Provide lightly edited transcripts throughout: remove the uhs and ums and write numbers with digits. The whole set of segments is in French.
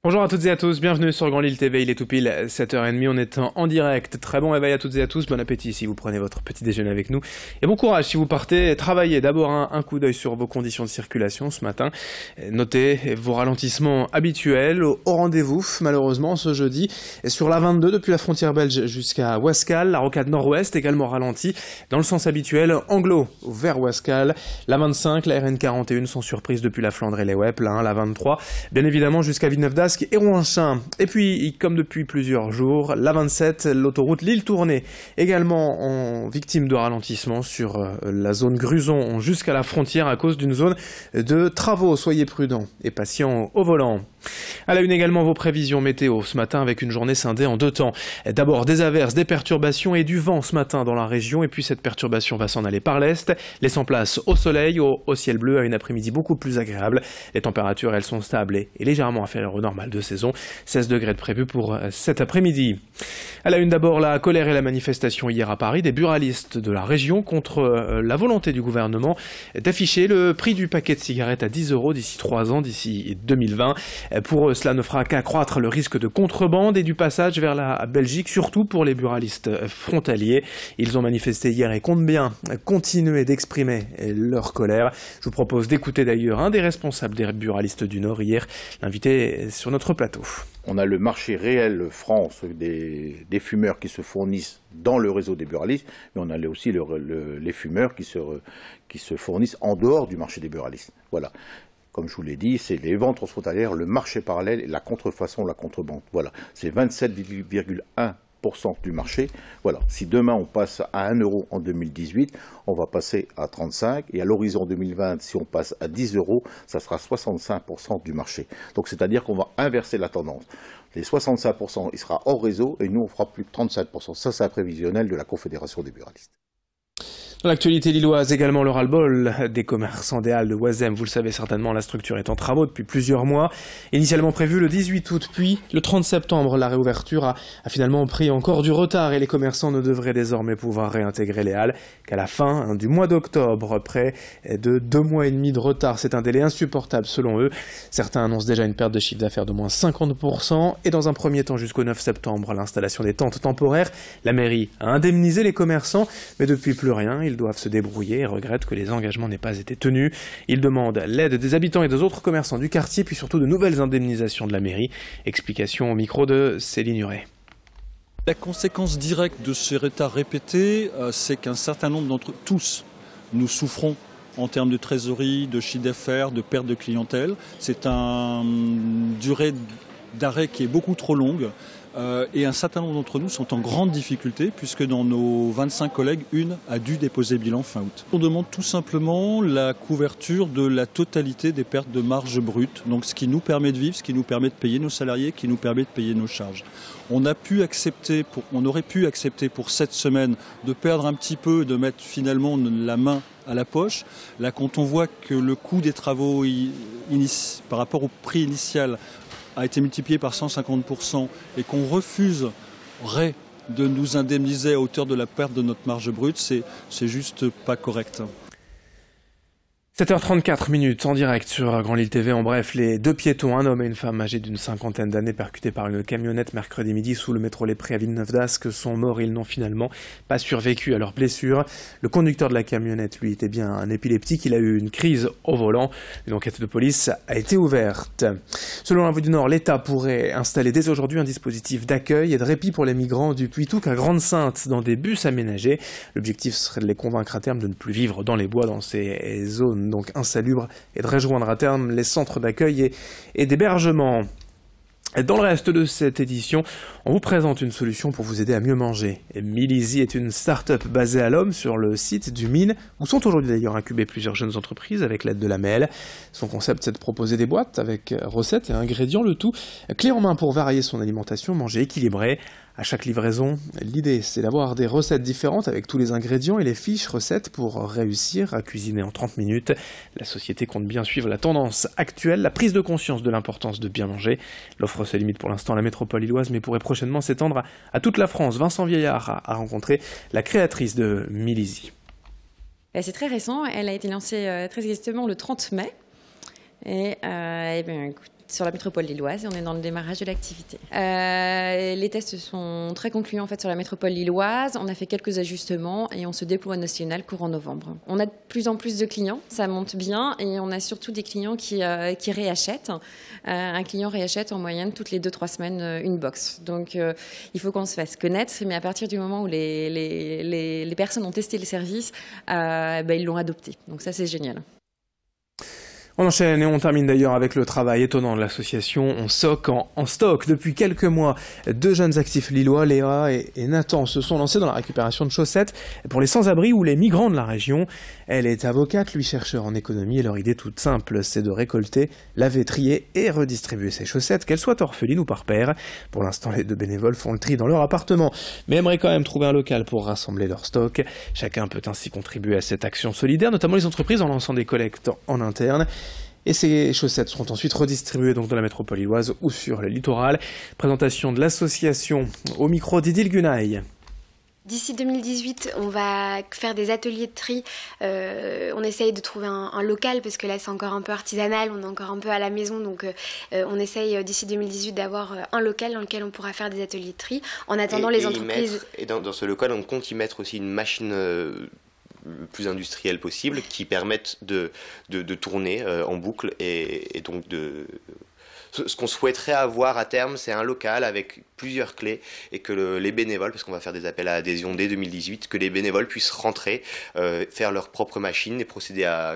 Bonjour à toutes et à tous, bienvenue sur Grand Lille TV, il est tout pile 7h30, on est en direct. Très bon réveil à toutes et à tous, bon appétit si vous prenez votre petit déjeuner avec nous. Et bon courage si vous partez travailler. D'abord un coup d'œil sur vos conditions de circulation ce matin. Notez vos ralentissements habituels au rendez-vous malheureusement ce jeudi. Et sur la 22 depuis la frontière belge jusqu'à Ouascal, la rocade nord-ouest également ralentie dans le sens habituel, anglo vers Ouascal. La 25, la RN 41 sans surprise depuis la Flandre et les Wep, la 23, bien évidemment jusqu'à Villeneuve-d'Ascq et Ronchin. Et puis, comme depuis plusieurs jours, la 27, l'autoroute Lille-Tournai, également en victime de ralentissement sur la zone Gruson jusqu'à la frontière à cause d'une zone de travaux. Soyez prudents et patients au volant. À la une également vos prévisions météo ce matin avec une journée scindée en deux temps. D'abord des averses, des perturbations et du vent ce matin dans la région et puis cette perturbation va s'en aller par l'est, laissant place au soleil, au ciel bleu à une après-midi beaucoup plus agréable. Les températures elles sont stables et légèrement inférieures au normal de saison. 16 degrés de prévu pour cet après-midi. À la une d'abord la colère et la manifestation hier à Paris des buralistes de la région contre la volonté du gouvernement d'afficher le prix du paquet de cigarettes à 10 € d'ici 3 ans, d'ici 2020. Pour eux, cela ne fera qu'accroître le risque de contrebande et du passage vers la Belgique, surtout pour les buralistes frontaliers. Ils ont manifesté hier et comptent bien continuer d'exprimer leur colère. Je vous propose d'écouter d'ailleurs un des responsables des buralistes du Nord hier, l'invité sur notre plateau. On a le marché réel France des fumeurs qui se fournissent dans le réseau des buralistes, mais on a aussi les fumeurs qui se fournissent en dehors du marché des buralistes. Voilà. Comme je vous l'ai dit, c'est les ventes transfrontalières, le marché parallèle et la contrefaçon, la contrebande. Voilà, c'est 27,1% du marché. Voilà, si demain on passe à 1 € en 2018, on va passer à 35 et à l'horizon 2020, si on passe à 10 €, ça sera 65% du marché. Donc c'est-à-dire qu'on va inverser la tendance. Les 65%, il sera hors réseau et nous on fera plus que 37%. Ça, c'est un prévisionnel de la Confédération des buralistes. Dans l'actualité lilloise, également le ras-le-bol des commerçants des Halles de Oisem. Vous le savez certainement, la structure est en travaux depuis plusieurs mois. Initialement prévu le 18 août, puis le 30 septembre, la réouverture a finalement pris encore du retard et les commerçants ne devraient désormais pouvoir réintégrer les Halles qu'à la fin du mois d'octobre. Près de 2 mois et demi de retard, c'est un délai insupportable selon eux. Certains annoncent déjà une perte de chiffre d'affaires d'au moins 50% et dans un premier temps jusqu'au 9 septembre, l'installation des tentes temporaires. La mairie a indemnisé les commerçants, mais depuis plus rien. Ils doivent se débrouiller et regrettent que les engagements n'aient pas été tenus. Ils demandent l'aide des habitants et des autres commerçants du quartier, puis surtout de nouvelles indemnisations de la mairie. Explication au micro de Céline Huret. La conséquence directe de ces retards répétés, c'est qu'un certain nombre d'entre tous, nous souffrons en termes de trésorerie, de chiffre d'affaires, de perte de clientèle. C'est une durée d'arrêt qui est beaucoup trop longue. Et un certain nombre d'entre nous sont en grande difficulté puisque dans nos 25 collègues, une a dû déposer bilan fin août. On demande tout simplement la couverture de la totalité des pertes de marge brute, donc ce qui nous permet de vivre, ce qui nous permet de payer nos salariés, qui nous permet de payer nos charges. On aurait pu accepter pour cette semaine de perdre un petit peu, de mettre finalement la main à la poche. Là, quand on voit que le coût des travaux par rapport au prix initial a été multiplié par 150% et qu'on refuserait de nous indemniser à hauteur de la perte de notre marge brute, c'est juste pas correct. 7h34 en direct sur Grand Lille TV. En bref, les deux piétons, un homme et une femme âgés d'une cinquantaine d'années percutés par une camionnette mercredi midi sous le métro Les Prés à Villeneuve-d'Ascq sont morts. Ils n'ont finalement pas survécu à leurs blessures. Le conducteur de la camionnette, lui, était bien un épileptique. Il a eu une crise au volant. Une enquête de police a été ouverte. Selon la Voix du Nord, l'État pourrait installer dès aujourd'hui un dispositif d'accueil et de répit pour les migrants du Puy-Touques à Grande-Sainte dans des bus aménagés. L'objectif serait de les convaincre à terme de ne plus vivre dans les bois, dans ces zones donc insalubre, et de rejoindre à terme les centres d'accueil et d'hébergement. Dans le reste de cette édition, on vous présente une solution pour vous aider à mieux manger. Milizy est une start-up basée à Lomme sur le site du Mine, où sont aujourd'hui d'ailleurs incubées plusieurs jeunes entreprises avec l'aide de la MEL. Son concept, c'est de proposer des boîtes avec recettes et ingrédients, le tout clé en main pour varier son alimentation, manger équilibré. À chaque livraison, l'idée c'est d'avoir des recettes différentes avec tous les ingrédients et les fiches recettes pour réussir à cuisiner en 30 minutes. La société compte bien suivre la tendance actuelle, la prise de conscience de l'importance de bien manger. L'offre se limite pour l'instant à la métropole lilloise mais pourrait prochainement s'étendre à toute la France. Vincent Vieillard a rencontré la créatrice de Milizy. C'est très récent, elle a été lancée très exactement le 30 mai. Et bien, écoute, sur la métropole lilloise, et on est dans le démarrage de l'activité. Les tests sont très concluants en fait, sur la métropole lilloise. On a fait quelques ajustements et on se déploie national courant novembre. On a de plus en plus de clients, ça monte bien, et on a surtout des clients qui réachètent. Un client réachète en moyenne toutes les 2-3 semaines une box. Donc il faut qu'on se fasse connaître, mais à partir du moment où les personnes ont testé le service, ils l'ont adopté. Donc ça, c'est génial. On enchaîne et on termine d'ailleurs avec le travail étonnant de l'association On Soc en stock. Depuis quelques mois, 2 jeunes actifs lillois, Léa et Nathan, se sont lancés dans la récupération de chaussettes pour les sans-abri ou les migrants de la région. Elle est avocate, lui chercheur en économie, et leur idée toute simple, c'est de récolter, laver, trier et redistribuer ces chaussettes, qu'elles soient orphelines ou par paire. Pour l'instant, les 2 bénévoles font le tri dans leur appartement, mais aimeraient quand même trouver un local pour rassembler leur stock. Chacun peut ainsi contribuer à cette action solidaire, notamment les entreprises en lançant des collectes en interne. Et ces chaussettes seront ensuite redistribuées donc dans la métropole lilloise ou sur le littoral. Présentation de l'association au micro d'Idil Gunaï. D'ici 2018, on va faire des ateliers de tri. On essaye de trouver un local parce que là c'est encore un peu artisanal, on est encore un peu à la maison, donc on essaye d'ici 2018 d'avoir un local dans lequel on pourra faire des ateliers de tri. En attendant, les entreprises... Et dans ce local, on compte y mettre aussi une machine... le plus industriel possible, qui permettent de tourner en boucle et donc ce qu'on souhaiterait avoir à terme, c'est un local avec plusieurs clés et que les bénévoles, parce qu'on va faire des appels à adhésion dès 2018, que les bénévoles puissent rentrer, faire leur propre machine et procéder à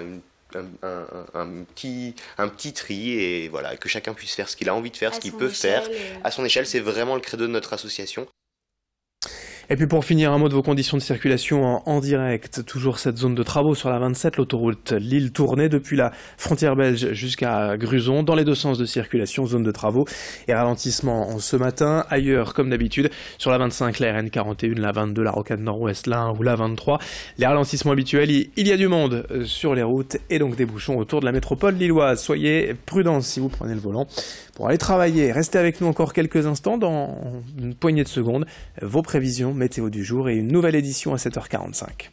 un petit tri et voilà, que chacun puisse faire ce qu'il a envie de faire, ce qu'il peut faire à son échelle. C'est vraiment le credo de notre association. Et puis pour finir, un mot de vos conditions de circulation en direct. Toujours cette zone de travaux sur la 27, l'autoroute Lille-Tournai, depuis la frontière belge jusqu'à Gruson, dans les 2 sens de circulation, zone de travaux et ralentissement ce matin. Ailleurs, comme d'habitude, sur la 25, la RN 41, la 22, la Rocade Nord-Ouest, la 1 ou la 23. Les ralentissements habituels, il y a du monde sur les routes et donc des bouchons autour de la métropole lilloise. Soyez prudents si vous prenez le volant pour aller travailler. Restez avec nous encore quelques instants, dans une poignée de secondes, vos prévisions météo du jour et une nouvelle édition à 7h45.